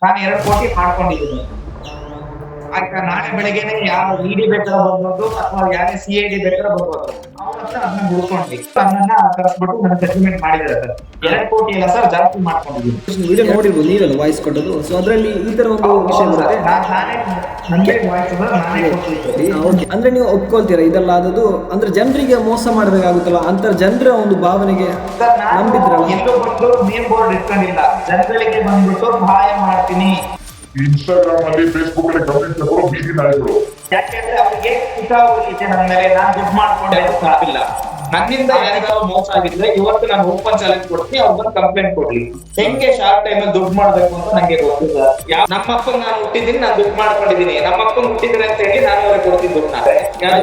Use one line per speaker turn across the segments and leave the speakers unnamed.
ನಾನು 2 ಕೋಟಿ ಮಾಡ್ಕೊಂಡಿದ್ದೀನಿ. ಆಯ್ತಾ, ನಾಳೆ ಬೆಳಗ್ಗೆನೆ ಯಾವ ಇಡಿ ಬೇಕಾದ್ರೆ ಬರ್ಬೋದು ಅಥವಾ ಯಾರೇ CID ಬೇಕಾದ್ರೆ ಬರ್ಬೋದು. ಅವ್ರ ಹತ್ರ ಅದನ್ನ ಹುಡ್ಕೊಂಡ್ವಿ, ನನ್ನನ್ನ ಕರೆಸ್ಬಿಟ್ಟು ನನ್ನ ಸೆಟಲ್ಮೆಂಟ್ ಮಾಡಿದ್ದಾರೆ ಸರ್. 2 ಕೋಟಿ ಇಲ್ಲ ಸರ್, ಜಾಸ್ತಿ ಮಾಡ್ಕೊಂಡಿದ್ದೀನಿ.
ವಿಡಿಯೋ ನೋಡಿರ್ಬೋದು, ನೀವೆಲ್ಲ ವಾಯ್ಸ್ ಕೊಟ್ಟದ್ದು. ಸೊ ಅದರಲ್ಲಿ ಈ ತರ ಒಂದು ವಿಷಯ ಬರುತ್ತೆ. ಓಕೆ, ಅಂದ್ರೆ ನೀವು ಒಪ್ಕೊಳ್ತೀರಾ ಇದೆಲ್ಲ ಆದದ್ದು ಅಂದ್ರೆ ಜನರಿಗೆ ಮೋಸ ಮಾಡಬೇಕಾಗುತ್ತಲ್ಲ ಅಂತ ಜನರ ಒಂದು ಭಾವನೆಗೆ ನಂಬಿದ್ರಲ್ಲ?
ಎಲ್ಲೂ ಬಂದು ನೇಮ್ ಬೋರ್ಡ್ ಇಟ್ಕೊಂಡಿಲ್ಲ, ಜನಗಳಿಗೆ ಬಂದ್ಬಿಟ್ಟು ಸಹಾಯ ಮಾಡ್ತೀನಿ.
ಇನ್ಸ್ಟಾಗ್ರಾಮ್ ಅಲ್ಲಿ ಫೇಸ್ಬುಕ್ ಅಲ್ಲಿ ಕಮೆಂಟ್ ತಗೊಳ್ಳೋ ಬೀದಿ ನಾಯಿಗಳು.
ಯಾಕೆಂದ್ರೆ ಅವ್ರಿಗೆ ಇದೆ ನನ್ನ ಮೇಲೆ, ನಾನು ದುಡ್ಡು ಮಾಡ್ಕೊಂಡೆ ಆಗಿಲ್ಲ. ನನ್ನಿಂದ ಯಾರಿಗಾದ್ರು ಮೋಸ ಆಗಿದ್ರೆ ಇವತ್ತು ನಾನು ಓಪನ್ ಚಾಲೆಂಜ್ ಕೊಡ್ತೀನಿ, ಅವ್ರು ಬಂದು ಕಂಪ್ಲೇಂಟ್ ಕೊಡ್ಲಿ. ಹೆಂಗೆ ಶಾರ್ಟ್ ಟೈಮ್ ಅಲ್ಲಿ ದುಡ್ಡು ಮಾಡ್ಬೇಕು ಅಂತ ನಂಗೆ ಗೊತ್ತಿಲ್ಲ. ನಮ್ಮಪ್ಪನ್ ನಾನು ಹುಟ್ಟಿದ್ದೀನಿ, ನಾನು ದುಡ್ಡು ಮಾಡ್ಕೊಂಡಿದ್ದೀನಿ. ನಮ್ಮಪ್ಪನ್ ಹುಟ್ಟಿದ್ರೆ ಅಂತ ಹೇಳಿ ನಾನು ಅವ್ರಿಗೆ ಕೊಡ್ತೀನಿ ದುಡ್ಡನ್ನ.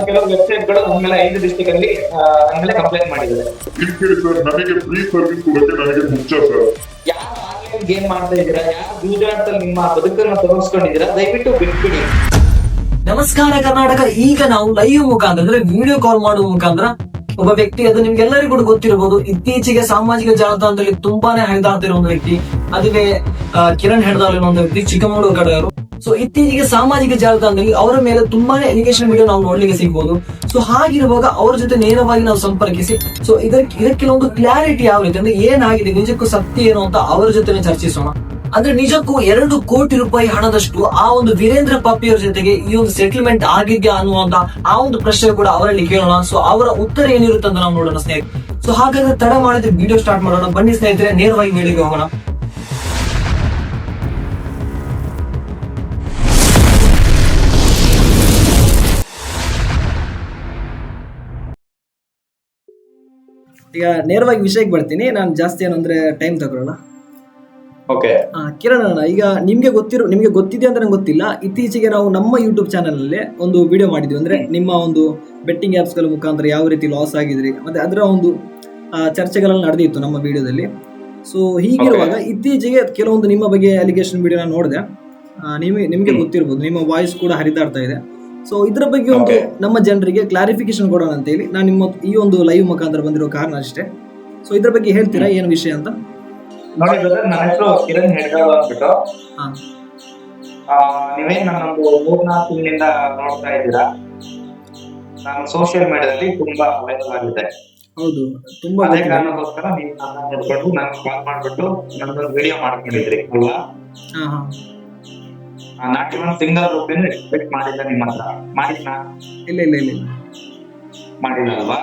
ಕೆಲವು ವೆಬ್ಸೈಟ್ ಗಳು ನಮ್ಮೆಲ್ಲ 5 ಡಿಸ್ಟ್ರಿಕ್ಟ್ ಅಲ್ಲಿ ನಮ್ಮೆಲ್ಲ ಕಂಪ್ಲೇಂಟ್ ಮಾಡಿದ್ದಾರೆ.
ಸರ್, ನನಗೆ ಫ್ರೀ ಸರ್ವಿಸ್ ಕೊಡೋಕೆ ನನಗೆ ಮುಖ್ಯ ಸರ್.
ಯಾರು ಆನ್ಲೈನ್ ಗೇಮ್ ಮಾಡ್ತಾ ಇದ್ದೀರಾ, ಯಾರು ಜೂಜಾಟದಲ್ಲಿ ನಿಮ್ಮ ಬದುಕನ್ನು ತೊಡಗಿಸ್ಕೊಂಡಿದ್ದೀರಾ, ದಯವಿಟ್ಟು ಬಿಟ್ಬಿಡಿ.
ನಮಸ್ಕಾರ ಕರ್ನಾಟಕ. ಈಗ ನಾವು ಲೈವ್ ಮುಖಾಂತರ ಅಂದ್ರೆ ವಿಡಿಯೋ ಕಾಲ್ ಮಾಡುವ ಮುಖಾಂತರ ಒಬ್ಬ ವ್ಯಕ್ತಿ, ಅದು ನಿಮ್ಗೆಲ್ಲರಿಗೂ ಕೂಡ ಗೊತ್ತಿರಬಹುದು, ಇತ್ತೀಚೆಗೆ ಸಾಮಾಜಿಕ ಜಾಲತಾಣದಲ್ಲಿ ತುಂಬಾನೇ ಹರಿದಾಡ್ತಿರೋ ಒಂದು ವ್ಯಕ್ತಿ, ಅದುವೇ ಕಿರಣ್ ಹೆಡ್ದಾಲ್ ಅನ್ನೋ ಒಂದು ವ್ಯಕ್ತಿ, ಚಿಕ್ಕಮಗಳೂರು ಕಡೆಯವರು. ಸೊ ಇತ್ತೀಚೆಗೆ ಸಾಮಾಜಿಕ ಜಾಲತಾಣದಲ್ಲಿ ಅವರ ಮೇಲೆ ತುಂಬಾನೇ ಎಲಿಗೇಷನ್ ವಿಡಿಯೋ ನಾವು ನೋಡ್ಲಿಕ್ಕೆ ಸಿಗ್ಬೋದು. ಸೊ ಹಾಗಿರುವಾಗ ಅವರ ಜೊತೆ ನೇರವಾಗಿ ನಾವು ಸಂಪರ್ಕಿಸಿ ಸೊ ಇದಕ್ಕೆಲ್ಲ ಒಂದು ಕ್ಲಾರಿಟಿ ಯಾವ ರೀತಿ ಅಂದ್ರೆ ಏನಾಗಿದೆ, ನಿಜಕ್ಕೂ ಸತ್ಯ ಏನು ಅಂತ ಅವರ ಜೊತೆ ಚರ್ಚಿಸೋಣ. ಅಂದ್ರೆ ನಿಜಕ್ಕೂ 2 ಕೋಟಿ ರೂಪಾಯಿ ಹಣದಷ್ಟು ಆ ಒಂದು ವೀರೇಂದ್ರ ಪಾಪಿಯವರ ಜೊತೆಗೆ ಈ ಒಂದು ಸೆಟಲ್ಮೆಂಟ್ ಆಗಿದ್ಯಾ ಅನ್ನುವಂತ ಆ ಒಂದು ಪ್ರಶ್ನೆ ಕೂಡ ಅವರಲ್ಲಿ ಕೇಳೋಣ. ಸೊ ಅವರ ಉತ್ತರ ಏನಿರುತ್ತೆ ಅಂತ ನಾವು ನೋಡೋಣ ಸ್ನೇಹಿತರೆ. ಸೊ ಹಾಗಾದ್ರೆ ತಡ ಮಾಡಿದ್ರೆ ವಿಡಿಯೋ ಸ್ಟಾರ್ಟ್ ಮಾಡೋಣ. ಬನ್ನಿ ಸ್ನೇಹಿತರೆ, ನೇರವಾಗಿ ವಿಡಿಯೋಗೆ ಹೋಗೋಣ. ಈಗ ನೇರವಾಗಿ ವಿಷಯಕ್ಕೆ ಬರ್ತೀನಿ. ನಾನು ಜಾಸ್ತಿ ಏನಂದ್ರೆ ಟೈಮ್ ತಗೊಳ್ಳೋಣ.
ಓಕೆ,
ಕಿರಣ್ ಅಣ್ಣ, ಈಗ ನಿಮ್ಗೆ ಗೊತ್ತಿದೆ ಅಂತ ನಂಗೆ ಗೊತ್ತಿಲ್ಲ. ಇತ್ತೀಚೆಗೆ ನಾವು ನಮ್ಮ ಯೂಟ್ಯೂಬ್ ಚಾನಲ್ ಅಲ್ಲಿ ಒಂದು ವಿಡಿಯೋ ಮಾಡಿದ್ವಿ, ಅಂದ್ರೆ ನಿಮ್ಮ ಒಂದು ಬೆಟ್ಟಿಂಗ್ ಆಪ್ಸ್ ಗಳ ಮುಖಾಂತರ ಯಾವ ರೀತಿ ಲಾಸ್ ಆಗಿದ್ರಿ ಮತ್ತೆ ಅದರ ಒಂದು ಚರ್ಚೆಗಳೆಲ್ಲ ನಡೆದಿತ್ತು ನಮ್ಮ ವಿಡಿಯೋದಲ್ಲಿ. ಸೊ ಹೀಗಿರುವಾಗ ಇತ್ತೀಚೆಗೆ ಕೆಲವೊಂದು ನಿಮ್ಮ ಬಗ್ಗೆ ಅಲಿಗೇಷನ್ ವಿಡಿಯೋ ನಾನು ನೋಡಿದೆ. ನಿಮ್ಗೆ ಗೊತ್ತಿರ್ಬೋದು, ನಿಮ್ಮ ವಾಯ್ಸ್ ಕೂಡ ಹರಿದಾಡ್ತಾ ಇದೆ. ಸೊ ಇದ್ರ ಬಗ್ಗೆ ಒಂದು ನಮ್ಮ ಜನರಿಗೆ ಕ್ಲಾರಿಫಿಕೇಶನ್ ಕೊಡೋಣ ಅಂತ ಹೇಳಿ ನಾನು ನಿಮ್ಮ ಈ ಒಂದು ಲೈವ್ ಮುಖಾಂತರ ಬಂದಿರೋ ಕಾರಣ ಅಷ್ಟೇ. ಸೊ ಇದ್ರ ಬಗ್ಗೆ ಹೇಳ್ತೀರಾ ಏನು ವಿಷಯ ಅಂತ?
ನೋಡಿ ಬ್ರದರ್, ನನ್ನ ಹೆಸರು ಕಿರಣ್ ಹೆಡ್ಗಾವ್ ಅಂದ್ಬಿಟ್ಟು. ನೀವೇನ್ ನನ್ನೊಂದು 3-4 ತಿಂಗಳಿಂದ ನೋಡ್ತಾ ಇದ್ದೀರಾ. ನಾನು ಸೋಷಿಯಲ್ ಮೀಡಿಯಾದಲ್ಲಿ ತುಂಬಾ ವೈರಲ್ ಆಗಿದೆ.
ಹೌದು, ತುಂಬಾ
ಅದೇ ಕಾರಣಕ್ಕೋಸ್ಕರ ನೀವು ನನ್ನ ನೋಡ್ಕೊಂಡು ನಾನು ಕಾಲ್ ಮಾಡ್ಬಿಟ್ಟು ನನ್ನೊಂದು ವಿಡಿಯೋ ಮಾಡ್ಕೊಂಡಿದ್ರಿ ಅಲ್ವಾ. ನಾಟ್ ಇವನ್ ಸಿಂಗಲ್ ರೂಪಾಯಿನೂ ಎಕ್ಸ್ಪೆಕ್ಟ್ ಮಾಡಿಲ್ಲ ನಿಮ್ಮ ಹತ್ರ. ಮಾಡಿದ್ನಾ?
ಇಲ್ಲ
ಮಾಡಿಲ್ಲ ಅಲ್ವಾ.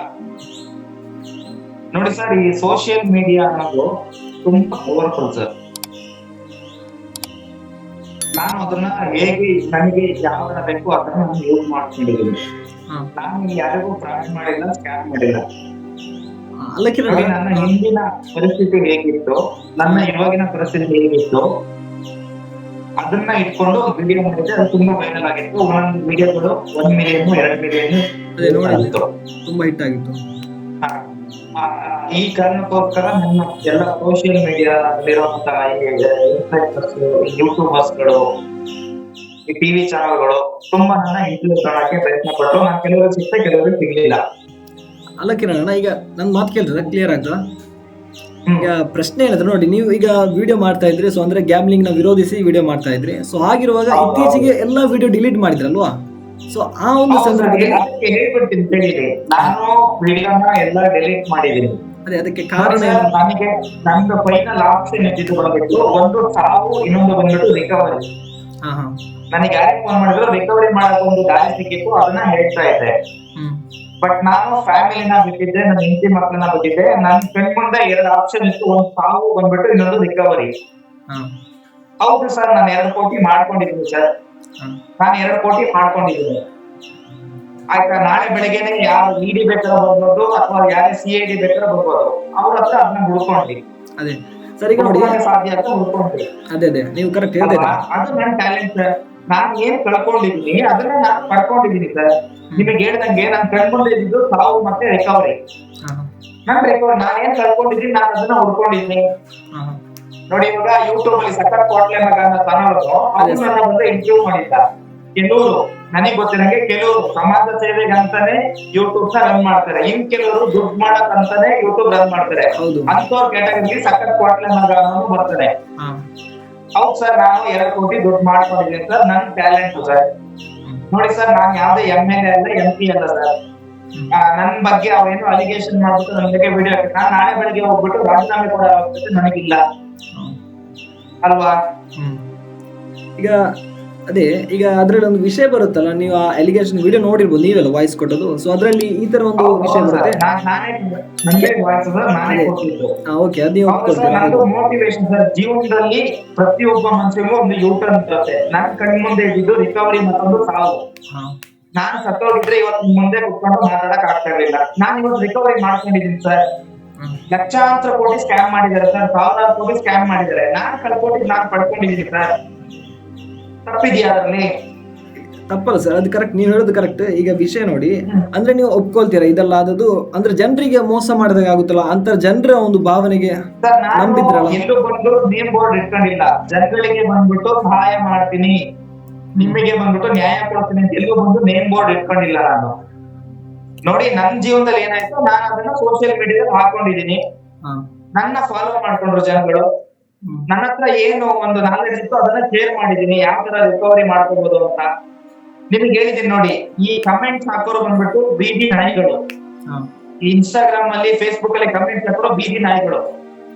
ನೋಡಿ ಸರ್, ಈ ಸೋಷಿಯಲ್ ಮೀಡಿಯಾ ಅನ್ನೋದು ತುಂಬಾ ಪವರ್ಫುಲ್ ಸರ್. ನಾನು ಅದನ್ನ ಹೇಗೆ ನನಗೆ ಯಾವ ತರ ಬೇಕು ಅದನ್ನ ನಾನು ಯೂಸ್ ಮಾಡ್ಕೊಂಡಿದ್ದೀನಿ. ನಾನು ಯಾರಿಗೂ ಫ್ರಾಡ್ ಮಾಡಿಲ್ಲ, ಸ್ಕ್ಯಾಮ್ ಮಾಡಿಲ್ಲ. ನನ್ನ ಹಿಂದಿನ ಪರಿಸ್ಥಿತಿ ಹೇಗಿತ್ತು, ನನ್ನ ಇವಾಗಿನ ಪರಿಸ್ಥಿತಿ ಹೇಗಿತ್ತು ಅದನ್ನ ಇಟ್ಕೊಂಡು ವಿಡಿಯೋ ಮಾಡಿದ್ರೆ ಅದು ತುಂಬಾ ವೈರಲ್ ಆಗಿತ್ತು. ಒಂದೊಂದು ವಿಡಿಯೋಗಳು 1 ಮಿಲಿಯನ್ 2 ಮಿಲಿಯನ್
ತುಂಬಾ ಹಿಟ್ ಆಗಿತ್ತು.
ಈ ಕಾರಣಕ್ಕೋಸ್ಕರ ನನ್ನ ಎಲ್ಲ ಸೋಷಿಯಲ್ ಮೀಡಿಯಾದಲ್ಲಿರುವಂತಹ ಯೂಟ್ಯೂಬರ್ಸ್ಗಳು, ಈ ಟಿವಿ ಚಾನಲ್ಗಳು ತುಂಬಾ ನನ್ನ ಇನ್ಫ್ಲೂಯೆನ್ಸ್ ಮಾಡಕ್ಕೆ ಪ್ರಯತ್ನ ಪಟ್ಟು ನಾನು ಕೆಲವರು ಸಿಕ್ತೆ, ಕೆಲವರು ಸಿಗ್ಲಿಲ್ಲ.
ಅಲ್ಲ ಕಿರಣ್, ಈಗ ನನ್ ಮಾತು ಕೇಳಿದ್ರೆ ಕ್ಲಿಯರ್ ಆಗ್ತದ? ಈಗ ಪ್ರಶ್ನೆ ಏನಂದ್ರೆ, ನೋಡಿ, ನೀವು ಈಗ ವಿಡಿಯೋ ಮಾಡ್ತಾ ಇದ್ರಿ, ಸೊ ಅಂದ್ರೆ ಗ್ಯಾಮ್ಲಿಂಗ್ ನ ವಿರೋಧಿಸಿ ವಿಡಿಯೋ ಮಾಡ್ತಾ ಇದ್ರಿ. ಸೊ ಹಾಗಿರುವಾಗ ಇತ್ತೀಚೆಗೆ ಎಲ್ಲಾ ವಿಡಿಯೋ ಡಿಲೀಟ್ ಮಾಡಿದ್ರಲ್ವಾ? ಸೊ ಆ ಒಂದು ಸಂದರ್ಭದಲ್ಲಿ
ಹೇಳ್ಬಿಡ್ತೀನಿ, ನಾನು ವಿಡಿಯೋನ ಎಲ್ಲ ಡಿಲೀಟ್ ಮಾಡಿದ್ದೀನಿ.
ಅದಕ್ಕೆ ಕಾರಣ
ನನಗೆ ನಂದು ಫೈನಲ್ ಆಪ್ಷನ್ ಇದ್ದಿದ್ದು ಬಂದ್ಬಿಟ್ಟು ಒಂದು ಸಾವು, ಇನ್ನೊಂದು ಬಂದ್ಬಿಟ್ಟು ರಿಕವರಿ. ನನಗೆ ಯಾರೇ ಫೋನ್ ಮಾಡಿದ್ರು ರಿಕವರಿ ಮಾಡಕ್ ಒಂದು ದಾರಿ ಸಿಕ್ಕಿತ್ತು, ಅದನ್ನ ಹೇಳ್ತಾ ಇದ್ದೆ. ಬಟ್ ನಾನು ಫ್ಯಾಮಿಲಿನ ಬಿಟ್ಟಿದ್ದೆ, ನನ್ನ ಹೆಂಡತಿ ಮಕ್ಕಳನ್ನ ಬಿಟ್ಟಿದ್ದೆ. ನನ್ನ ಫ್ರೆಂಡ್ ಮುಂದೆ 2 ಆಪ್ಷನ್ ಇತ್ತು, ಒಂದು ಸಾವು ಬಂದ್ಬಿಟ್ಟು ಇನ್ನೊಂದು ರಿಕವರಿ. ಹೌದು ಸರ್, ನಾನು 2 ಕೋಟಿ ಮಾಡ್ಕೊಂಡಿದ್ದೀನಿ ಸರ್. ನಾನು 2 ಕೋಟಿ ಮಾಡ್ಕೊಂಡಿದ್ದೀನಿ. ಆಯ್ತಾ, ನಾಳೆ ಬೆಳಗ್ಗೆನೆ ಯಾರು ಇಡಿ ಬೇಕಾದ್ರೆ ಬರ್ಬೋದು ಅಥವಾ ಯಾರೇ CID ಬೇಕಾದ್ರೆ ಬರ್ಬೋದು. ಅವ್ರ ಹತ್ರ ಅದನ್ನ ಹುಡ್ಕೊಂಡ್ವಿ.
ಅದೇ ಸರಿ, ನೋಡಿ,
ಸಾಧ್ಯ ಅಂತ ಹುಡ್ಕೊಂಡ್ವಿ.
ಅದೇ ನೀವು ಕರೆಕ್ಟ್ ಹೇಳ್ತೀರಾ.
ಅದು ನನ್ನ ಟ್ಯಾಲೆಂಟ್ ಸರ್. ನಾನು ಏನ್ ಕಳ್ಕೊಂಡಿದ್ದೀನಿ ಅದನ್ನ ನಾನು ಪಡ್ಕೊಂಡಿದ್ದೀನಿ ಸರ್. ನಿಮಗೆ ಹೇಳ್ದಂಗೆ ನಾನು ಕಳ್ಕೊಂಡಿದ್ದು ಸಾವು ಮತ್ತೆ ರಿಕವರಿ. ನಾನು ಏನ್ ಕಳ್ಕೊಂಡಿದ್ದೀನಿ ನಾನು ಅದನ್ನ ಹುಡ್ಕೊಂಡಿದ್ದೀನಿ. ನೋಡಿ, ಇವಾಗ ಯೂಟ್ಯೂಬ್ ಅಲ್ಲಿ ಸಕ್ಕತ್ ಕೋಟ್ಲೆ ಮಗ ಅನ್ನೋ ಚಾನಲ್ ನನ್ನ ಬಂದು ಇಂಟರ್ವ್ಯೂ ಮಾಡಿದ್ದ. ಕೆಲವರು ನನಗೆ ಗೊತ್ತಿರಂಗೆ ಕೆಲವರು ಸಮಾಜ ಸೇವೆಗೆ ಅಂತಾನೆ ಯೂಟ್ಯೂಬ್ ನ ರನ್ ಮಾಡ್ತಾರೆ, ಇನ್ ಕೆಲವರು ದುಡ್ಡು ಮಾಡಕ್ ಅಂತಾನೆ ಯೂಟ್ಯೂಬ್ ರನ್ ಮಾಡ್ತಾರೆ. ಅಂತವ್ರ ಕ್ಯಾಟಗರಿ ಸಕ್ಕತ್ ಕೋಟ್ಲೆ ಮಗ ಅನ್ನೋದು ಬರ್ತಾರೆ. ಹೌದು ಸರ್, ನಾನು 2 ಕೋಟಿ ದುಡ್ಡು ಮಾಡ್ಕೊಂಡಿದ್ದೀನಿ ಸರ್, ನನ್ ಟ್ಯಾಲೆಂಟ್ ಸರ್. ನೋಡಿ ಸರ್, ನಾನ್ ಯಾವ್ದೇ MLA ಅಲ್ಲ, MP ಅಲ್ಲ ಸರ್. ನನ್ ಬಗ್ಗೆ ಅವ್ರೇನು ಅಲಿಗೇಷನ್ ಮಾಡ್ಬಿಟ್ಟು ನನ್ನ ಬಗ್ಗೆ ವಿಡಿಯೋ ಹಾಕಿ ನಾನು ನಾಳೆ ಬೆಳಿಗ್ಗೆ ಹೋಗ್ಬಿಟ್ಟು ರಾಜೀನಾಮೆ ಕೊಡೋ ಅವಶ್ಯಕತೆ ನನಗಿಲ್ಲ ಅಲ್ವಾ?
ಈಗ ಅದೇ ಈಗ ಅದ್ರಲ್ಲಿ ಒಂದು ವಿಷಯ ಬರುತ್ತಲ್ಲ, ನೀವು ಆ ಅಲಿಗೇಷನ್ ವಿಡಿಯೋ ನೋಡಿರ್ಬೋದು, ನೀವೆಲ್ಲ ವಾಯ್ಸ್ ಕೊಟ್ಟದು. ಸೊ ಅದ್ರಲ್ಲಿ ಈ ತರ ಒಂದು ವಿಷಯ ಬರುತ್ತೆ. ಓಕೆ, ಅದು ನೀವು
ಮೋಟಿವೇಶನ್ ಸರ್. ಜೀವನದಲ್ಲಿ ಪ್ರತಿಯೊಬ್ಬ ಮನುಷ್ಯನಿಗೂ ಒಂದು ಯೂಟರ್ನ್ ಇರುತ್ತೆ. ನಾನ್ ಕಣ್ ಮುಂದೆ ಇದ್ದಿದ್ದು ರಿಕವರಿ ಮತ್ತೊಂದು ಸಾವು. ನಾನು ಸತ್ತೋಗಿದ್ರೆ ಇವತ್ತು ಮುಂದೆ ಕುತ್ಕೊಂಡು ಮಾತಾಡಕ್ ಆಗ್ತಾ ಇರಲಿಲ್ಲ. ನಾನು ಇವತ್ತು ರಿಕವರಿ ಮಾಡ್ಕೊಂಡಿದ್ದೀನಿ ಸರ್. ಲಕ್ಷಾಂತರ ಕೋಟಿ ಸ್ಕ್ಯಾಮ್ ಮಾಡಿದ್ದಾರೆ ಸರ್, ಸಾವಿರಾರು ಕೋಟಿ ಸ್ಕ್ಯಾಮ್ ಮಾಡಿದ್ದಾರೆ. ನಾನು ಕಳ್ಕೊಂಡಿದ್ದು ನಾನು ಪಡ್ಕೊಂಡಿದ್ದೀನಿ ಸರ್. ತಪ್ಪಿದ್ಯಾ ಅದರಲ್ಲಿ?
ತಪ್ಪಲ್ಲ ಸರ್, ಅದು ಕರೆಕ್ಟ್, ನೀವು ಹೇಳೋದು ಕರೆಕ್ಟ್. ಈಗ ವಿಷಯ ನೋಡಿ, ಅಂದ್ರೆ ನೀವು ಒಪ್ಕೊಳ್ತೀರಾ ಇದೆಲ್ಲ ಆದದ್ದು ಅಂದ್ರೆ ಜನರಿಗೆ ಮೋಸ ಮಾಡಿದಾಗ ಆಗುತ್ತಲ್ಲ ಅಂತ ಜನರ ಒಂದು ಭಾವನೆಗೆ ನಂಬಿದ್ರಲ್ಲ.
ಎಲ್ಲೂ ಬಂದು ನೇಮ್ ಬೋರ್ಡ್ ಇಟ್ಕೊಂಡಿಲ್ಲ. ಜನಗಳಿಗೆ ಬಂದ್ಬಿಟ್ಟು ಸಹಾಯ ಮಾಡ್ತೀನಿ, ನಿಮಗೆ ಬಂದ್ಬಿಟ್ಟು ನ್ಯಾಯ ಕೊಡ್ತೀನಿ ಅಂತ ಎಲ್ಲೂ ಬಂದು ನೇಮ್ ಬೋರ್ಡ್ ಇಟ್ಕೊಂಡಿಲ್ಲ ನಾನು. ನೋಡಿ, ನನ್ನ ಜೀವನದಲ್ಲಿ ಏನಾಯ್ತು, ನಾನು ಅದನ್ನ ಸೋಷಿಯಲ್ ಮೀಡಿಯಾದಲ್ಲಿ ಹಾಕೊಂಡಿದೀನಿ. ನನ್ನ ಫಾಲೋ ಮಾಡ್ಕೊಂಡ್ರು ಜನಗಳು. ನನ್ನ ಹತ್ರ ಏನು ಒಂದು ನಾಲೆಡ್ಜ್ ಇತ್ತು ಅದನ್ನ ಶೇರ್ ಮಾಡಿದೀನಿ, ಯಾವ ತರ ರಿಕವರಿ ಮಾಡ್ಕೋಬಹುದು ಅಂತ ನಿಮ್ಗೆ ಹೇಳಿದೀನಿ. ನೋಡಿ, ಈ ಕಮೆಂಟ್ಸ್ ಹಾಕೋರು ಬಂದ್ಬಿಟ್ಟು ಬೀದಿ ನಾಯಿಗಳು. ಇನ್ಸ್ಟಾಗ್ರಾಮ್ ಅಲ್ಲಿ, ಫೇಸ್ಬುಕ್ ಅಲ್ಲಿ ಕಮೆಂಟ್ಸ್ ಹಾಕೋರು ಬೀದಿ ನಾಯಿಗಳು.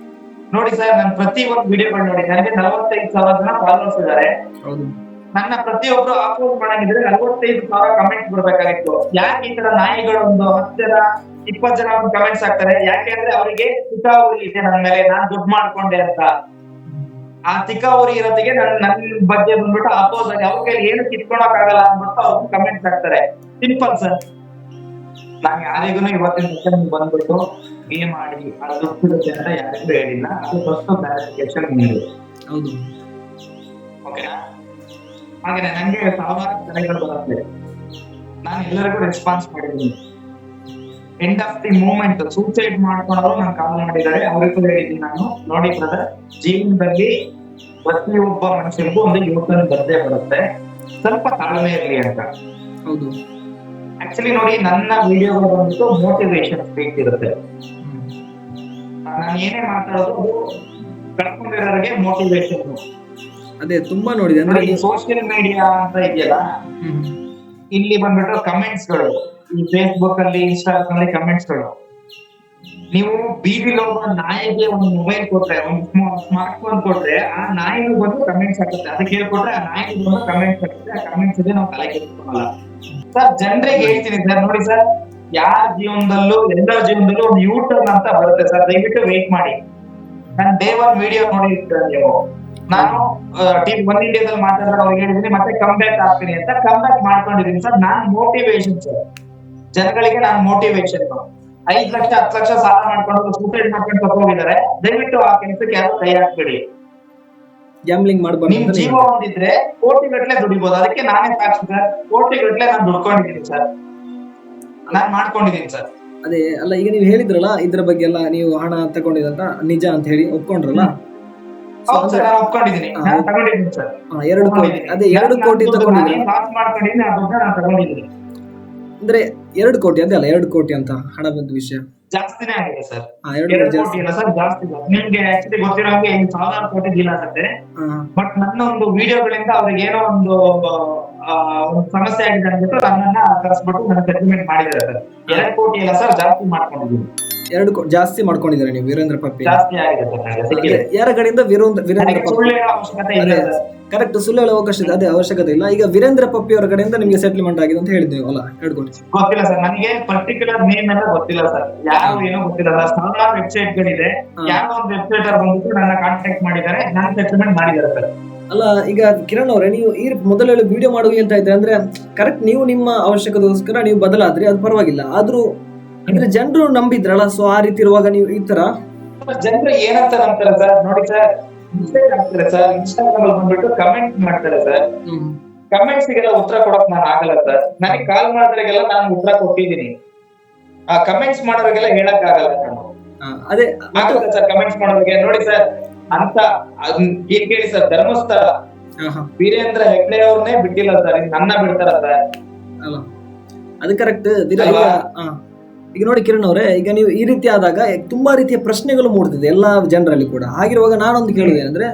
ನೋಡಿ ಸರ್, ನನ್ನ ಪ್ರತಿ ಒಂದು ವಿಡಿಯೋಗಳು ನೋಡಿ, ನನಗೆ 45,000 ಜನ ಫಾಲೋವರ್ಸ್ ಇದ್ದಾರೆ. ನನ್ನ ಪ್ರತಿಯೊಬ್ರು ಅಪೋಸ್ ಮಾಡಂಗಿದ್ರೆ 45,000 ಕಮೆಂಟ್ಸ್ ಬರ್ಬೇಕಾಗಿತ್ತು. ಯಾಕೆ ಈ ತರ ನಾಯಿಗಳು ಒಂದು 10 ಜನ 20 ಜನ ಕಮೆಂಟ್ಸ್ ಹಾಕ್ತಾರೆ? ಯಾಕೆಂದ್ರೆ ಅವರಿಗೆ ತಿಕ್ಕಾವರಿ ಇದೆ ನನ್ನ ಮೇಲೆ, ನಾನ್ ದುಡ್ಡು ಮಾಡ್ಕೊಂಡೆ ಅಂತ. ಆ ತಿಕ್ಕಾವರಿ ಇರೋದಿಗೆ ನನ್ನ ಬಗ್ಗೆ ಬಂದ್ಬಿಟ್ಟು ಅಪೋಸ್ ಆಗಿ ಅವ್ರ ಕೈಲಿ ಏನು ಕಿತ್ಕೊಳಕ್ ಆಗಲ್ಲ ಅಂದ್ಬಿಟ್ಟು ಅವ್ರು ಕಮೆಂಟ್ಸ್ ಹಾಕ್ತಾರೆ. Simple sir. ನಾನು ಯಾರಿಗೂ ಇವತ್ತಿನ ಬಂದ್ಬಿಟ್ಟು ಏನ್ ಮಾಡಿ ಅದು ದುಡ್ಡಿರುತ್ತೆ ಅಂತ ಯಾರಿಗೂ ಹೇಳಿಲ್ಲ. ಅದು ಫಸ್ಟ್ ಕ್ಲಾರಿಫಿಕೇಶನ್ ನೀಡಿ.
ಹೌದು,
ಓಕೆನಾ? ಹಾಗೆ ನಂಗೆ ಸಾವಿರಾರು ಜನಗಳು ಬರುತ್ತೆ. ನಾನು ಎಲ್ಲರಿಗೂ ರೆಸ್ಪಾನ್ಸ್ ಮಾಡಿದ್ದೀನಿ. End of the moment suicide ಮಾಡ್ಕೊಂಡವರು ನಾನು ಕಾಲ್ ಮಾಡಿದ್ದಾರೆ. ಅವರಿಗೂ ಹೇಳಿದ್ದೀನಿ ನಾನು, ನೋಡಿ ಬ್ರದರ್, ಜೀವನದಲ್ಲಿ ಪ್ರತಿಯೊಬ್ಬ ಮನುಷ್ಯರಿಗೂ ಒಂದು ಯುವಕನ ಬರ್ದೇ ಬರುತ್ತೆ, ಸ್ವಲ್ಪ ತಾಳ್ಮೆ ಇರಲಿ ಅಂತ.
ಹೌದು,
ಆಕ್ಚುಲಿ ನೋಡಿ, ನನ್ನ ವಿಡಿಯೋಗಳು ಬಂದ್ಬಿಟ್ಟು ಮೋಟಿವೇಶನ್ ಸ್ಪೀಚ್ ಇರುತ್ತೆ. ನಾನು ಏನೇ ಮಾತಾಡೋದು ಕಳ್ಕೊಂಡಿರೋರಿಗೆ ಮೋಟಿವೇಶನ್.
ಅದೇ ತುಂಬಾ ನೋಡಿದೆ. ಅಂದ್ರೆ
ಸೋಷಿಯಲ್ ಮೀಡಿಯಾ ಅಂತ ಇದೆಯಲ್ಲ, ಇಲ್ಲಿ ಬಂದ್ಬಿಟ್ಟು ಕಮೆಂಟ್ಸ್ ಗಳು, ಈ ಫೇಸ್ಬುಕ್ ಅಲ್ಲಿ, ಇನ್ಸ್ಟಾಗ್ರಾಮ್ ಅಲ್ಲಿ ಕಮೆಂಟ್ಸ್ ಗಳು. ನೀವು ಬೀದಿಲಿ ಹೋಗುವ ನಾಯಿಗೆ ಒಂದು ಮೊಬೈಲ್ ಕೊಟ್ರೆ, ಒಂದು ಸ್ಮಾರ್ಟ್ ಫೋನ್ ಕೊಟ್ರೆ, ಆ ನಾಯಿಗೂ ಬಂದು ಕಮೆಂಟ್ಸ್ ಹಾಕುತ್ತೆ. ಅದಕ್ಕೆ ಹೇಳ್ಕೊಟ್ರೆ ಆ ನಾಯಿಗೂ ಬಂದು ಕಮೆಂಟ್ಸ್ ಹಾಕುತ್ತೆ. ಆ ಕಮೆಂಟ್ಸ್ ಇದೆ ನಾವು ತಲೆ ಕೆಡಿಸ್ಕೊಳ್ಳಲ್ಲ ಸರ್. ಜನರಿಗೆ ಹೇಳ್ತೀನಿ ಸರ್, ನೋಡಿ ಸರ್, ಯಾರ ಜೀವನದಲ್ಲೂ ಎಲ್ಲರ ಜೀವನದಲ್ಲೂ ಒಂದು ಯೂಟರ್ನ್ ಅಂತ ಬರುತ್ತೆ ಸರ್. ದಯವಿಟ್ಟು ವೇಟ್ ಮಾಡಿ. ನಾನು ಡೇ 1 ವಿಡಿಯೋ ನೋಡಿರ್ತೀನಿ ನೀವು. ನಾನು ಟೀಮ್ ಒನ್ ಇಂಡಿಯಾದಲ್ಲಿ ಮಾತಾಡೋದು ಅವ್ರಿಗೆ ಹೇಳಿದೀನಿ, ಮತ್ತೆ ಕಮ್ ಬ್ಯಾಕ್ ಆಗ್ತೀನಿ ಅಂತ. ಕಮ್ ಬ್ಯಾಕ್ ಮಾಡ್ಕೊಂಡಿದ್ದೀನಿ ಸರ್. ನಾನ್ ಮೋಟಿವೇಶನ್ ಸರ್, ಜನಗಳಿಗೆ ನಾನು ಮೋಟಿವೇಶನ್. 5 ಲಕ್ಷ 10 ಲಕ್ಷ ಸಾಲ ಮಾಡ್ಕೊಂಡು ಸೂಸೈಡ್ ಮಾಡ್ಕೊಂಡು ತಗೊಂಡಿದ್ದಾರೆ. ದಯವಿಟ್ಟು ಆ ಕೆಲಸಕ್ಕೆ ಯಾರು ಕೈ ಹಾಕ್ಬೇಡಿ.
ಗ್ಯಾಮ್ಲಿಂಗ್ ಮಾಡಬಾರ್ದು.
ನಿಮ್ ಜೀವ ಹೊಂದಿದ್ರೆ ಕೋಟಿಗಟ್ಟಲೆ ದುಡಿಬಹುದು. ಅದಕ್ಕೆ ನಾನೇ ಸಾಕ್ಷಿ ಸರ್. ಕೋಟಿಗಟ್ಟಲೆ ನಾನು ದುಡ್ಕೊಂಡಿದ್ದೀನಿ ಸರ್, ನಾನ್ ಮಾಡ್ಕೊಂಡಿದ್ದೀನಿ ಸರ್.
ಅದೇ ಅಲ್ಲ, ಈಗ ನೀವು ಹೇಳಿದ್ರಲ್ಲ ಇದ್ರ ಬಗ್ಗೆ ಎಲ್ಲ, ನೀವು ಹಣ ತಗೊಂಡಿದಂತ ನಿಜ ಅಂತ ಹೇಳಿ ಒಪ್ಕೊಂಡ್ರಲ್ಲ.
ಒಪ್ಕೊಂಡಿದ್ದೀನಿ, ನಾನು ತಗೊಂಡಿದ್ದೀನಿ ಸರ್.
2 ಕೋಟಿ. ಅದೇ 2 ಕೋಟಿ ತಗೊಂಡಿದ್ದೀನಿ, ಅಂದ್ರೆ 2 ಕೋಟಿ ಅದೇ ಅಲ್ಲ, 2 ಕೋಟಿ ಅಂತ ಹಣ ಬಂದ ವಿಷಯ
ಜಾಸ್ತಿನೇ ಆಗಿದೆ ಸರ್.
2 ಕೋಟಿ
ಇಲ್ಲ ಸರ್, ಜಾಸ್ತಿ. ನಿಮ್ಗೆ ಆಕ್ಚುಲಿ ಗೊತ್ತಿರೋಂಗೆ 1000 ಕೋಟಿ ಡೀಲ್ ಆಗುತ್ತೆ. ಬಟ್ ನನ್ನ ಒಂದು ವಿಡಿಯೋಗಳಿಂದ ಅವ್ರಿಗೆ ಏನೋ ಒಂದು ಸಮಸ್ಯೆ ಆಗಿದೆ ಅಂದ್ಬಿಟ್ಟು ನನ್ನನ್ನ ಕರೆಸ್ಬಿಟ್ಟು ನನ್ನ ಸೆಟಲ್ಮೆಂಟ್ ಮಾಡಿದ್ದಾರೆ ಸರ್. 2 ಕೋಟಿ ಇಲ್ಲ ಸರ್, ಜಾಸ್ತಿ ಮಾಡ್ಕೊಂಡಿದ್ದೀನಿ.
2 ಕೋಟಿ ಜಾಸ್ತಿ ಮಾಡ್ಕೊಂಡಿದ್ದಾರೆ ನೀವು, ವೀರೇಂದ್ರ ಪಪ್ಪಿ.
ಜಾಸ್ತಿ ಆಗಿದೆ ಸರ್.
ಯಾರ ಕಡೆಯಿಂದ? ವೀರೇಂದ್ರ ಪಪ್ಪಿ. ಕರೆಕ್ಟ್, ಸುಳ್ಳು ಹೇಳೋ ಅವಶ್ಯಕತೆ ಇಲ್ಲ. ಈಗ ವೀರೇಂದ್ರ ಪಪ್ಪಿ ಅವರ ಕಡೆಯಿಂದ ನಿಮ್ಗೆ ಸೆಟಲ್ಮೆಂಟ್ ಆಗಿದೆ ಅಂತ ಹೇಳಿದ್ದೇವೆ ಅಲ್ಲ, 2 ಕೋಟಿ.
ಗೊತ್ತಿಲ್ಲ ಸರ್, ನನಗೆ ಪರ್ಟಿಕ್ಯುಲರ್ ನೇಮ್ ಎಲ್ಲ ಗೊತ್ತಿಲ್ಲ ಸರ್. ಯಾವ ಏನೋ ಗೊತ್ತಿಲ್ಲ ಸರ್. ಸಾವಿರಾರು ವೆಬ್ಸೈಟ್ ಗಳಿದೆ. ಯಾವ ಒಂದು ವೆಬ್ಸೈಟ್ ಅವ್ರು ಬಂದ್ಬಿಟ್ಟು ನನ್ನ ಕಾಂಟ್ಯಾಕ್ಟ್ ಮಾಡಿದ್ದಾರೆ, ನಾನು ಸೆಟಲ್ಮೆಂಟ್ ಮಾಡಿದ್ದಾರೆ ಸರ್.
ಅಲ್ಲ, ಈಗ ಕಿರಣ್ ಅವರೇ, ನೀವು ಈ ಮೊದಲ ವಿಡಿಯೋ ಮಾಡುವ ಅಂತ ಇದ್ರೆ, ಅಂದ್ರೆ ಕರೆಕ್ಟ್, ನೀವು ನಿಮ್ಮ ಅವಶ್ಯಕತೆಗೋಸ್ಕರ ನೀವು ಬದಲಾದ್ರಿ, ಅದು ಪರವಾಗಿಲ್ಲ. ಆದ್ರೂ ಅಂದ್ರೆ ಜನರು ನಂಬಿದ್ರಲ್ಲ, ಸೊ ಆ ರೀತಿ ಇರುವಾಗ ನೀವು ಈ ತರ
ಜನರು ಏನಂತ ನಂಬ್ತಾರೆ ಸರ್? ನೋಡಿ ಸರ್, ಆಗ್ತಾರೆ ಸರ್, ಇನ್ಸ್ಟಾಗ್ರಾಮ್ ಬಂದ್ಬಿಟ್ಟು ಕಮೆಂಟ್ ಮಾಡ್ತಾರೆ ಸರ್. ಕಮೆಂಟ್ಸ್ ಗೆಲ್ಲ ಉತ್ತರ ಕೊಡಕ್ ನಾನು ಆಗಲ್ಲ ಸರ್. ನನಗೆ ಕಾಲ್ ಮಾಡೋರಿಗೆಲ್ಲ ನಾನು ಉತ್ತರ ಕೊಟ್ಟಿದ್ದೀನಿ. ಆ ಕಮೆಂಟ್ಸ್ ಮಾಡೋರಿಗೆಲ್ಲ ಹೇಳಕ್ ಆಗಲ್ಲ ನಾನು.
ಅದೇ
ಆಗಲ್ಲ ಸರ್ ಕಮೆಂಟ್ಸ್ ಮಾಡೋರಿಗೆ. ನೋಡಿ ಸರ್, ಅಂತ ಕೇಳಿ ಸರ್, ಧರ್ಮಸ್ಥಳ ವೀರೇಂದ್ರ ಹೆಗ್ಡೆ ಅವ್ರನ್ನೇ ಬಿಟ್ಟಿಲ್ಲ ಸರ್, ನನ್ನ ಬಿಡ್ತಾರ ಸರ್.
ಅಲ್ಲ, ಅದು ಕರೆಕ್ಟ್. ಈಗ ನೋಡಿ ಕಿರಣ್ ಅವರೇ, ಈಗ ನೀವು ಈ ರೀತಿ ಆದಾಗ ತುಂಬಾ ರೀತಿಯ ಪ್ರಶ್ನೆಗಳು ಮೂಡ್ತಿದೆ ಎಲ್ಲಾ ಜನರಲ್ಲಿ ಕೂಡ. ಹಾಗಿರುವಾಗ ನಾನೊಂದು ಕೇಳಿದೆ, ಅಂದ್ರೆ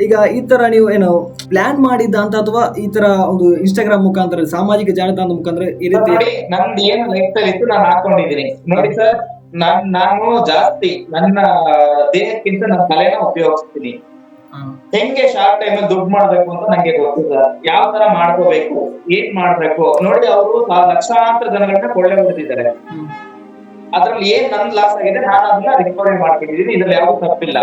ಈಗ ಈ ತರ ನೀವು ಏನು ಪ್ಲಾನ್ ಮಾಡಿದ್ದ ಅಂತ ಅಥವಾ ಈ ತರ ಒಂದು ಇನ್ಸ್ಟಾಗ್ರಾಮ್ ಮುಖಾಂತರ ಸಾಮಾಜಿಕ ಜಾಲತಾಣದ ಮುಖಾಂತರ ಈ ರೀತಿ
ನೋಡಿ ನಮ್ದು ಏನು ಲೈಫ್ ಸ್ಟೈಲ್ ಇತ್ತು ನಾನು ಹಾಕೊಂಡಿದ್ದೀನಿ ನೋಡಿ ಸರ್. ನಾನು ಜಾಸ್ತಿ ನನ್ನ ದೇಹಕ್ಕಿಂತ ನನ್ನ ತಲೆನ ಉಪಯೋಗಿಸ್ತೀನಿ. ಹೆಂಗೆ ಶಾರ್ಟ್ ಟೈಮ್ ದುಡ್ಡು ಮಾಡ್ಬೇಕು ಅಂತ ನಂಗೆ ಗೊತ್ತಿಲ್ಲ. ಯಾವ ತರ ಮಾಡ್ಕೋಬೇಕು, ಏನ್ ಮಾಡ್ಬೇಕು ನೋಡಿ. ಅವರು ಲಕ್ಷಾಂತರ ಜನಗಳನ್ನ ಕೊಳ್ಳೆ ಹೊಡೆದಿದ್ದಾರೆ. ಅದ್ರಲ್ಲಿ ಏನ್ ನನ್ ಲಾಸ್ ಆಗಿದೆ ನಾನು ಅದನ್ನ ರಿಕವರಿ ಮಾಡ್ಕೊಂಡಿದ್ದೀನಿ. ಇದ್ರಲ್ಲಿ ಯಾವ್ದು ತಪ್ಪಿಲ್ಲ.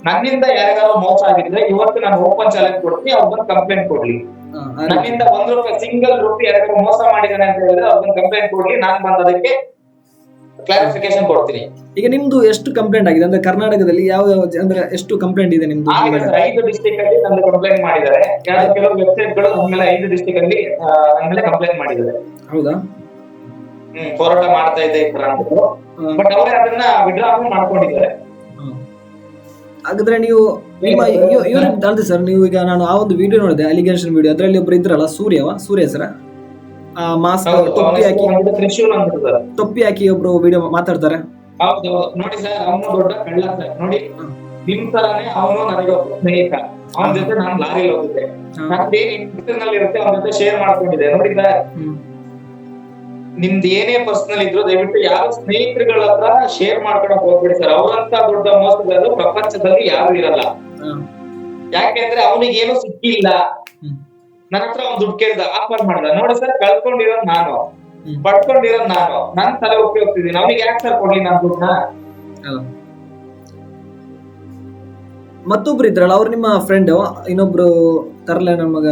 ನನ್ನಿಂದ ಯಾರಿಗಾರು ಮೋಸ ಆಗಿದ್ರೆ ಇವತ್ತು ನಾನು ಓಪನ್ ಚಾಲೆಂಜ್ ಕೊಡ್ತೀನಿ, ಅವ್ರನ್ನ ಕಂಪ್ಲೇಂಟ್ ಕೊಡ್ಲಿ. ನನ್ನಿಂದ ₹1 ಸಿಂಗಲ್ ರೂಪಿ ಯಾರಿಗಾರು ಮೋಸ ಮಾಡಿದಾನೆ ಅಂತ ಹೇಳಿದ್ರೆ ಅವ್ರನ್ನ ಕಂಪ್ಲೇಂಟ್ ಕೊಡ್ಲಿ. ನಾನು ಬಂದು ಅದಕ್ಕೆ ಕ್ಲಾರಿಫಿಕೇಶನ್ ಕೊಡ್ತೀನಿ.
ಈಗ ನಿಮ್ದು ಎಷ್ಟು ಕಂಪ್ಲೇಂಟ್ ಆಗಿದೆ ಅಂದ್ರೆ ಕರ್ನಾಟಕದಲ್ಲಿ ಯಾವ ಅಂದ್ರೆ ಎಷ್ಟು ಕಂಪ್ಲೇಂಟ್ ಇದೆ ನಿಮ್ದು?
5 ಡಿಸ್ಟ್ರಿಕ್ಟ್ ಅಲ್ಲಿ ನಮ್ದು ಕಂಪ್ಲೇಂಟ್ ಮಾಡಿದ್ದಾರೆ. ಕೆಲವು ವೆಬ್ಸೈಟ್ ಗಳು ನಮ್ಮೆಲ್ಲ 5 ಡಿಸ್ಟ್ರಿಕ್ಟ್ ಅಲ್ಲಿ ನಮ್ಮೆಲ್ಲ ಕಂಪ್ಲೇಂಟ್ ಮಾಡಿದ್ದಾರೆ.
ಹೌದಾ?
ಹೋರಾಟ ಮಾಡ್ತಾ ಇದೆ ಬಟ್ ಅವರೇ ಅದನ್ನ ವಿಡ್ರಾ ಮಾಡ್ಕೊಂಡಿದ್ದಾರೆ.
ಹಾಗಾದ್ರೆ ನೀವು ನಿಮ್ಮ ಇವ್ರ ಅಂದ್ರೆ ಸರ್ ನೀವು ಈಗ ನಾನು ಆ ಒಂದು ವಿಡಿಯೋ ನೋಡಿದೆ, ಅಲಿಗೇಷನ್ ವಿಡಿಯೋ. ಅದರಲ್ಲಿ ಒಬ್ರು ಇದ್ರಲ್ಲ, ಸೂರ್ಯ ಸರ ಮಾಸ್ಕ್ ಟೊಪ್ಪಿ ಹಾಕಿ ಒಬ್ರು ವಿಡಿಯೋ ಮಾತಾಡ್ತಾರೆ.
ಹೌದು ನೋಡಿ ಸರ್, ಅವನು ದೊಡ್ಡ ಕಳ್ಳ ಸರ್. ನೋಡಿ ನಿಮ್ ತರಾನೇ ಅವನು ನನಗೆ ಸ್ನೇಹಿತ. ಅವನ ಜೊತೆ ನಾನು ಲಾರಿ ಹೋಗಿದ್ದೆ. ನಂದೇನ್ ಇಂಟರ್ನಲ್ ಇರುತ್ತೆ ಅವನ ಜೊತೆ ಶೇರ್ ಮಾಡ್ಕೊಂಡಿದ್ದೆ. ನೋಡಿ ಸರ್, ನಿಮ್ದು ಏನೇ ಪರ್ಸನಲ್ ಇದ್ರು ದಯವಿಟ್ಟು ಯಾರು ಸ್ನೇಹಿತರುಗಳ ಹತ್ರ ಶೇರ್ ಮಾಡ್ಕೊಳಕ್ ಹೋಗ್ಬಿಡಿ ಸರ್. ಅವರಂತ ದೊಡ್ಡ ಮೋಸಗಾರರು ಪ್ರಪಂಚದಲ್ಲಿ ಯಾರು ಇರಲ್ಲ. ಯಾಕೆಂದ್ರೆ ಅವನಿಗೆ ಏನು ಸಿಕ್ಕಿಲ್ಲ. ನನ್ನ ಹತ್ರ ಅವ್ನು ದುಡ್ಡು ಕೇಳಿದ, ಆಫರ್ ಮಾಡ್ದ. ನೋಡಿ ಸರ್, ಕಳ್ಕೊಂಡಿರೋದ್ ನಾನು, ಪಡ್ಕೊಂಡಿರೋದ್ ನಾನು. ನನ್ ತಲೆ ಉಪಯೋಗಿಸ್ತಿದ್ದೀನಿ. ಅವನಿಗೆ ಯಾಕೆ ಸರ್ ಕೊಡ್ಲಿ ನಾನು ದುಡ್ಡನ್ನ?
ಮತ್ತೊಬ್ರು ಇದ್ರಲ್ಲ, ಅವ್ರು ನಿಮ್ಮ ಫ್ರೆಂಡ್, ಇನ್ನೊಬ್ರು ತರಲೆ ನನ್ನ ಮಗ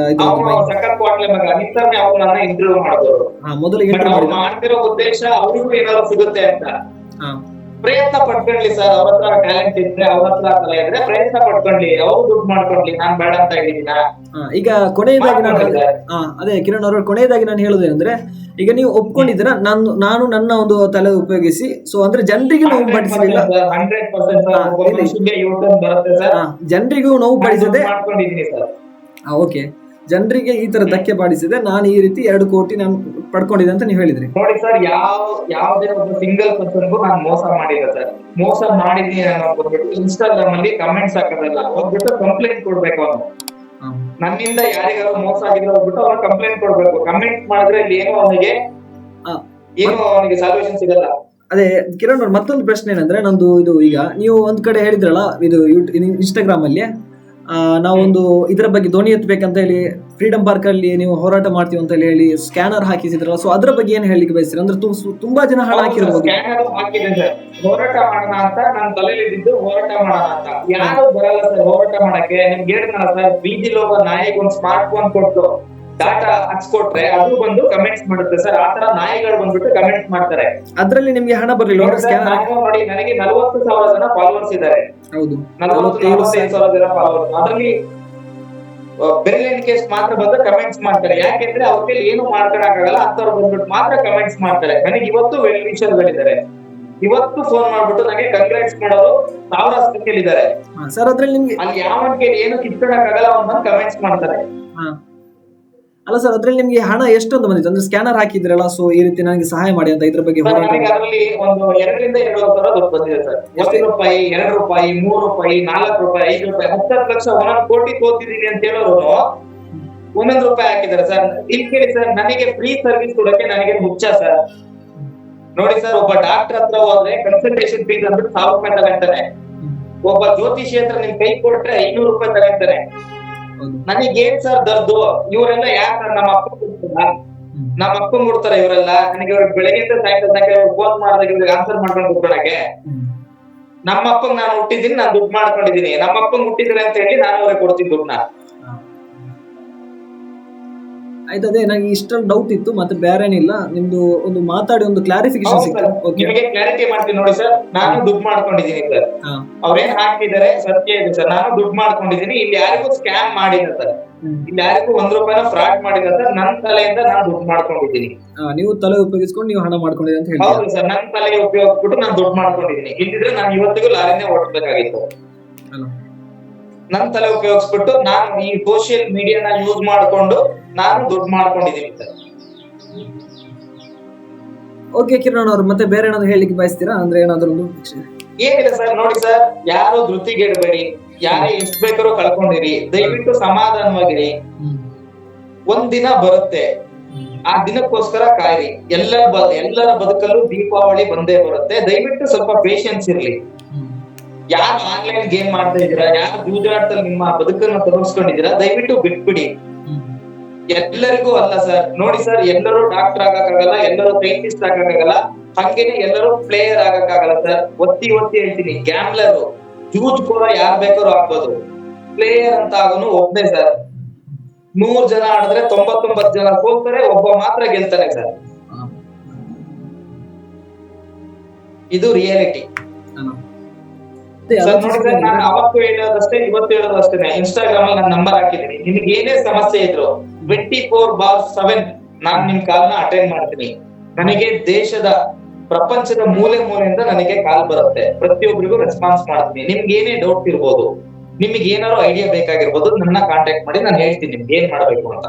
ಸಕ್ಕತ್ ಕ್ವಾಟ್ಲೆ ಮಗ ನಿಂತರ್ನೆ ಅವ್ರು ನನ್ನ ಇಂಟರ್ವ್ಯೂ ಮಾಡಿದವರು.
ಮೊದಲಿಗೆ
ಮಾಡ್ತಿರೋ ಉದ್ದೇಶ ಅವ್ರಿಗೂ ಏನಾದ್ರು ಸಿಗುತ್ತೆ ಅಂತ. ಪ್ರಯತ್ನ ಪಡ್ಕೊಂಡ್ಲಿ ಸರ್. ಅವ್ರ ಹತ್ರ ಟ್ಯಾಲೆಂಟ್ ಇದ್ರೆ, ಅವ್ರ ಹತ್ರ ತಲೆ ಇದ್ರೆ ಪ್ರಯತ್ನ ಪಡ್ಕೊಂಡ್ಲಿ. ಅವ್ರು ದುಡ್ಡು ಮಾಡ್ಕೊಂಡ್ಲಿ. ನಾನ್ ಬೇಡ ಅಂತ ಹೇಳಿದೀನ.
ಈಗ ಕೊನೆಯದಾಗಿ ಅದೇ ಕಿರಣ್ ಅವ್ರ ಕೊನೆಯದಾಗಿ ನಾನು ಹೇಳೋದೇನಂದ್ರೆ, ಈಗ ನೀವು ಒಪ್ಕೊಂಡಿದ್ದೀರಾ ನಾನು ನನ್ನ ಒಂದು ತಲೆ ಉಪಯೋಗಿಸಿ ಅಂದ್ರೆ ಜನರಿಗೂ ನೋವು ಪಡಿಸಲಿಲ್ಲ, ಜನರಿಗೂ ನೋವು ಪಡಿಸದೆ ಓಕೆ ಜನರಿಗೆ ಈ ತರ ಧಕ್ಕೆ ಪಾಡಿಸಿದೆ, ನಾನು ಈ ರೀತಿ 2 ಕೋಟಿ ನಾನು ಪಡ್ಕೊಂಡಿದ್ದೆ ಅಂತ ನೀವು ಹೇಳಿದ್ರಿ.
ನೋಡಿ ಸರ್, ಯಾವುದೇ ಒಬ್ಬ ಸಿಂಗಲ್ ಪರ್ಸನ್ಗೂ ನಾನು ಮೋಸ ಮಾಡಿಲ್ಲ ಸರ್. ಮೋಸ ಮಾಡಿದೀನಿ ಅನ್ನೋದ್ಬಿಟ್ಟು ಇನ್ಸ್ಟಾಗ್ರಾಮ್ ಅಲ್ಲಿ ಕಮೆಂಟ್ಸ್ ಹಾಕೋದಲ್ಲ, ಹೋಗ್ಬಿಟ್ಟು ಕಂಪ್ಲೇಂಟ್ ಕೊಡ್ಬೇಕು. ಅವನು ನನ್ನಿಂದ ಯಾರಿಗಾರು ಮೋಸ ಆಗಿದ್ರೆ ಹೋಗ್ಬಿಟ್ಟು ಅವ್ರು ಕಂಪ್ಲೇಂಟ್ ಕೊಡ್ಬೇಕು. ಕಮೆಂಟ್ ಮಾಡಿದ್ರೆ ಇಲ್ಲಿ ಏನೋ ಅವನಿಗೆ ಸಾಲ್ಯೂಷನ್ ಸಿಗಲ್ಲ.
ಅದೇ ಕಿರಣ್ ಅವ್ರ ಮತ್ತೊಂದು ಪ್ರಶ್ನೆ ಏನಂದ್ರೆ, ನಂದು ಇದು ಈಗ ನೀವು ಒಂದ್ ಕಡೆ ಹೇಳಿದ್ರಲ್ಲ, ಇದು ಇನ್ಸ್ಟಾಗ್ರಾಮ್ ಅಲ್ಲಿ ನಾವೊಂದು ಇದರ ಬಗ್ಗೆ ಧ್ವನಿ ಎತ್ತಬೇಕಂತ ಹೇಳಿ ಫ್ರೀಡಂ ಪಾರ್ಕ್ ಅಲ್ಲಿ ನೀವು ಹೋರಾಟ ಮಾಡ್ತೀವಿ ಅಂತ ಹೇಳಿ ಸ್ಕ್ಯಾನರ್ ಹಾಕಿಸಿದ್ರಲ್ಲ, ಸೊ ಅದ್ರ ಬಗ್ಗೆ ಏನ್ ಹೇಳಿಕ್ಕೆ ಬಯಸ್ತೀರಿ? ಅಂದ್ರೆ ತುಂಬಾ ಜನ ಹಣ ಹಾಕಿರ್ಬೋದು.
ಹೋರಾಟ ಮಾಡೋಣ ಅಂತ ನನ್ನ ತಲೆಯಲ್ಲಿ ಇದ್ದು ಹೋರಾಟ ಮಾಡೋಣ ಅಂತ ಯಾರು ಬರಲ್ಲ ಸರ್. ಹೋರಾಟ ಮಾಡಕ್ಕೆ ನಿಮ್ಗೆ ಹೇಳಿದ್ನಲ್ಲ ಸರ್, ಬೀದಿಲಿ ಹೋಗೋ ನಾಯಿಗೆ ಒಂದು ಸ್ಮಾರ್ಟ್ ಫೋನ್ ಕೊಟ್ಟು ಡಾಟಾ ಹಚ್ಕೊಟ್ರೆ ಅದು ಬಂದು ಕಮೆಂಟ್ಸ್ ಮಾಡುತ್ತೆ ಸರ್. ಆತರ ನಾಯಿಗಳು ಬಂದ್ಬಿಟ್ಟು ಕಮೆಂಟ್ಸ್ ಮಾಡ್ತಾರೆ.
ಅದ್ರಲ್ಲಿ ನಿಮ್ಗೆ ಹಣ ಬರ್ಲಿಲ್ಲ
ನೋಡಿ, ನನಗೆ 40,000 ಜನ ಫಾಲೋವರ್ಸ್ ಇದ್ದಾರೆ.
ಹೌದು,
45,000 ಜನ ಫಾಲೋವರ್ಸ್. ಅದ್ರಲ್ಲಿ ಬೆರಳೆಣಿಕೆ ಮಾತ್ರ ಬಂದು ಕಮೆಂಟ್ಸ್ ಮಾಡ್ತಾರೆ. ಯಾಕೆಂದ್ರೆ ಅವ್ರ ಕೈಲಿ ಏನು ಮಾಡ್ಕೊಳಕ್ಕಾಗಲ್ಲ, ಅಂತವ್ರು ಬಂದ್ಬಿಟ್ಟು ಮಾತ್ರ ಕಮೆಂಟ್ಸ್ ಮಾಡ್ತಾರೆ. ನನಗೆ ಇವತ್ತು ವೆಲ್ ವಿಷರ್ಗಳಿದ್ದಾರೆ. ಇವತ್ತು ಫೋನ್ ಮಾಡ್ಬಿಟ್ಟು ನನಗೆ ಕಂಗ್ರಾಟ್ಸ್ ಮಾಡೋರು 1000 ಸಂಖ್ಯೆಲಿದ್ದಾರೆ
ಸರ್. ಅದ್ರಲ್ಲಿ ನಿಮ್ಗೆ
ಅಲ್ಲಿ ಯಾವನ್ ಕೈಲಿ ಏನು ಕಿತ್ಕೊಳಕ್ಕಾಗಲ್ಲ, ಅವ್ನ ಬಂದು ಕಮೆಂಟ್ಸ್ ಮಾಡ್ತಾರೆ.
ಅಲ್ಲ ಸರ್, ಅದ್ರಲ್ಲಿ ನಿಮ್ಗೆ ಹಣ ಎಷ್ಟೊಂದು ಬಂದಿತ್ತು? ಅಂದ್ರೆ ಸ್ಕ್ಯಾನರ್ ಹಾಕಿದ್ರಲ್ಲ, ಸೊ ಈ ರೀತಿ ನನಗೆ ಸಹಾಯ ಮಾಡಿ ಅಂತ ಇದ್ರ ಬಗ್ಗೆ
ಅದರಲ್ಲಿ ಒಂದು 2ರಿಂದ 2,500 ದುಡ್ಡು ಬಂದಿದೆ ಸರ್. ₹1, ₹2, ₹3, ₹4, ₹5, 10 ಲಕ್ಷ 1 ಕೋಟಿ ತೋತಿದೀನಿ ಅಂತ ಹೇಳೋರು ₹1 ಹಾಕಿದ್ದಾರೆ ಸರ್. ಇಲ್ಲಿ ಕೇಳಿ ಸರ್, ನನಗೆ ಫ್ರೀ ಸರ್ವಿಸ್ ಕೊಡಕ್ಕೆ ನನಗೆ ಮುಚ್ಚ ಸರ್. ನೋಡಿ ಸರ್, ಒಬ್ಬ ಡಾಕ್ಟರ್ ಹತ್ರ ಹೋದ್ರೆ ಕನ್ಸಲ್ಟೇಷನ್ ಫೀಸ್ ಅಂದ್ಬಿಟ್ಟು ₹1,000 ತಗೊಂತಾನೆ. ಒಬ್ಬ ಜ್ಯೋತಿಷಿ ಹತ್ರ ನಿಮ್ ಕೈ ಕೊಟ್ರೆ ₹500 ತಗೊಂತಾನೆ. ನನಗೇನ್ ಸರ್ ದರ್ದು? ಇವರೆಲ್ಲ ಯಾಕೆ ನಮ್ಮ ಅಪ್ಪ ಕೊಡ್ತಾರೆ ಇವರೆಲ್ಲ. ನನಗೆ ಬೆಳಗ್ಗೆ ಸಾಯಂಕಾಲ ಫೋನ್ ಮಾಡಿದಾಗ ಆನ್ಸರ್ ಮಾಡ್ಕೊಂಡು ಕೂತ್ಕೊಳಕ್ಕೆ. ನಮ್ಮ ಅಪ್ಪಂಗ್ ನಾನು ಹುಟ್ಟಿದ್ದೀನಿ, ನಾನು ದುಡ್ಡು ಮಾಡ್ಕೊಂಡಿದ್ದೀನಿ. ನಮ್ಮ ಅಪ್ಪಂಗ್ ಹುಟ್ಟಿದ್ರೆ ಅಂತ ಹೇಳಿ ನಾನು ಅವ್ರಿಗೆ ಕೊಡ್ತೀನಿ ದುಡ್ಡನ್ನ.
ಆಯ್ತು, ಅದೇ ನನಗೆ ಇಷ್ಟೊಂದು ಡೌಟ್ ಇತ್ತು, ಮತ್ತೆ ಬೇರೆ ಏನಿಲ್ಲ. ನಿಮ್ದು ಒಂದು ಮಾತಾಡಿ ಒಂದು ಕ್ಲಾರಿಫಿಕೇಶನ್ ಸಿಕ್ತು.
ನಿಮಗೆ ಕ್ಲಾರಿಟಿ ಮಾಡ್ತೀನಿ ನೋಡಿ ಸರ್. ನಾನು ದುಡ್ಡು ಮಾಡ್ಕೊಂಡಿದ್ದೀನಿ ಸರ್. ಅವ್ರೇನ್ ಹಾಕ್ತಿದ್ದಾರೆ ಸತ್ಯ ಇದೆ ಸರ್. ನಾನು ದುಡ್ಡು ಮಾಡ್ಕೊಂಡಿದ್ದೀನಿ. ಇಲ್ಲಿ ಯಾರಿಗೂ ಸ್ಕ್ಯಾಮ್ ಮಾಡಿಲ್ಲ ಸರ್. ಇಲ್ಲಿ ಯಾರಿಗೂ ₹1 ಫ್ರಾಡ್ ಮಾಡಿಲ್ಲ ಸರ್. ನನ್ನ ತಲೆಯಿಂದ ನಾನು ದುಡ್ಡು ಮಾಡ್ಕೊಂಡಿದ್ದೀನಿ.
ನೀವು ತಲೆ ಉಪಯೋಗಿಸ್ಕೊಂಡು ನೀವು ಹಣ ಮಾಡ್ಕೊಂಡಿದ್ದೀರಿ ಅಂತ ಹೇಳಿ?
ಹೌದು ಸರ್, ನನ್ನ ತಲೆ ಉಪಯೋಗಿಸ್ಬಿಟ್ಟು ನಾನು ದುಡ್ಡು ಮಾಡ್ಕೊಂಡಿದ್ದೀನಿ. ಇಲ್ಲಿದ್ರೆ ನಾನು ಇವತ್ತಿಗೂ ಲಾರಿನೇ ಓಡಿಸ್ಬೇಕಾಗಿತ್ತು. ನನ್ನ ತಲೆ ಉಪಯೋಗಿಸ್ಬಿಟ್ಟು ನಾನು ಈ ಸೋಷಿಯಲ್ ಮೀಡಿಯಾನ ಯೂಸ್ ಮಾಡ್ಕೊಂಡು ನಾನು ದುಡ್ಡು ಮಾಡ್ಕೊಂಡಿದ್ದೀನಿ ಸರ್.
ಓಕೆ ಕಿರಣ್ ಅವ್ರು, ಮತ್ತೆ ಬೇರೆ ಏನಾದ್ರು ಹೇಳಿಕ್ಕೆ ಬಯಸ್ತೀರಾ? ಅಂದ್ರೆ ಏನಾದ್ರು ಏನಿಲ್ಲ
ಸರ್. ನೋಡಿ ಸರ್, ಯಾರು ಧೃತಿಗೆಡಬೇಡಿ. ಯಾರೇ ಎಷ್ಟ್ ಬೇಕಾದ್ರೂ ಕಳ್ಕೊಂಡಿರಿ, ದಯವಿಟ್ಟು ಸಮಾಧಾನವಾಗಿರಿ. ಒಂದಿನ ಬರುತ್ತೆ, ಆ ದಿನಕ್ಕೋಸ್ಕರ ಕಾಯಿರಿ. ಎಲ್ಲರ ಬದುಕಲ್ಲೂ ದೀಪಾವಳಿ ಬಂದೇ ಬರುತ್ತೆ. ದಯವಿಟ್ಟು ಸ್ವಲ್ಪ ಪೇಷನ್ಸ್ ಇರ್ಲಿ. ಯಾರು ಆನ್ಲೈನ್ ಗೇಮ್ ಮಾಡ್ತಾ ಇದೀರಾ, ಯಾರು ಜೂಜಾಟದಲ್ಲಿ ನಿಮ್ಮ ಬದುಕನ್ನ ತೊಡಗಿಸ್ಕೊಂಡಿದ್ದೀರಾ, ದಯವಿಟ್ಟು ಬಿಟ್ಬಿಡಿ. ಎಲ್ಲರಿಗೂ ಅಲ್ಲ ಸರ್, ನೋಡಿ ಸರ್, ಎಲ್ಲರೂ ಡಾಕ್ಟರ್ ಆಗಕ್ಕಾಗಲ್ಲ, ಎಲ್ಲರೂ ಸೈಂಟಿಸ್ಟ್ ಆಗಕ್ಕಾಗಲ್ಲ, ಹಂಗೇನೆ ಎಲ್ಲರೂ ಪ್ಲೇಯರ್ ಆಗಕ್ಕಾಗಲ್ಲ ಸರ್. ಒತ್ತಿ ಹೇಳ್ತೀನಿ, ಗ್ಯಾಮ್ಲರ್ ಜೂಜ್ ಕೂಡ ಯಾರ್ ಬೇಕಾದ್ರೂ ಆಗ್ಬೋದು. ಪ್ಲೇಯರ್ ಅಂತ ಆಗೋನು ಒಬ್ಬನೇ ಸರ್. 100 ಜನ ಆಡಿದ್ರೆ 99 ಜನ ಸೋಲ್ತಾರೆ, ಒಬ್ಬ ಮಾತ್ರ ಗೆಲ್ತಾನೆ ಸರ್. ಇದು ರಿಯಾಲಿಟಿ ಸರ್. ನೋಡಿ ಸರ್, ನಾನು ಅವತ್ತು ಹೇಳೋದಷ್ಟೇ, ಇವತ್ತು ಹೇಳೋದಷ್ಟೇನೆ. ಇನ್ಸ್ಟಾಗ್ರಾಮ್ ಅಲ್ಲಿ ನಾನು ನಂಬರ್ ಹಾಕಿದ್ದೀನಿ. ನಿಮ್ಗೆ ಏನೇ ಸಮಸ್ಯೆ ಇದ್ರು 24/7 ನಾನ್ ನಿಮ್ ಕಾಲ್ನ ಅಟೆಂಡ್ ಮಾಡ್ತೀನಿ. ನನಗೆ ಪ್ರಪಂಚದ ಮೂಲೆಯಿಂದ ನನಗೆ ಕಾಲ್ ಬರುತ್ತೆ. ಪ್ರತಿಯೊಬ್ಬರಿಗೂ ರೆಸ್ಪಾನ್ಸ್ ಮಾಡ್ತೀನಿ. ನಿಮ್ಗೆ ಏನೇ ಡೌಟ್ ಇರ್ಬೋದು, ನಿಮ್ಗೆ ಏನಾದ್ರು ಐಡಿಯಾ ಬೇಕಾಗಿರ್ಬೋದು, ನನ್ನ ಕಾಂಟ್ಯಾಕ್ಟ್ ಮಾಡಿ, ನಾನು ಹೇಳ್ತೀನಿ ನಿಮ್ಗೆ ಏನ್ ಮಾಡ್ಬೇಕು ಅಂತ.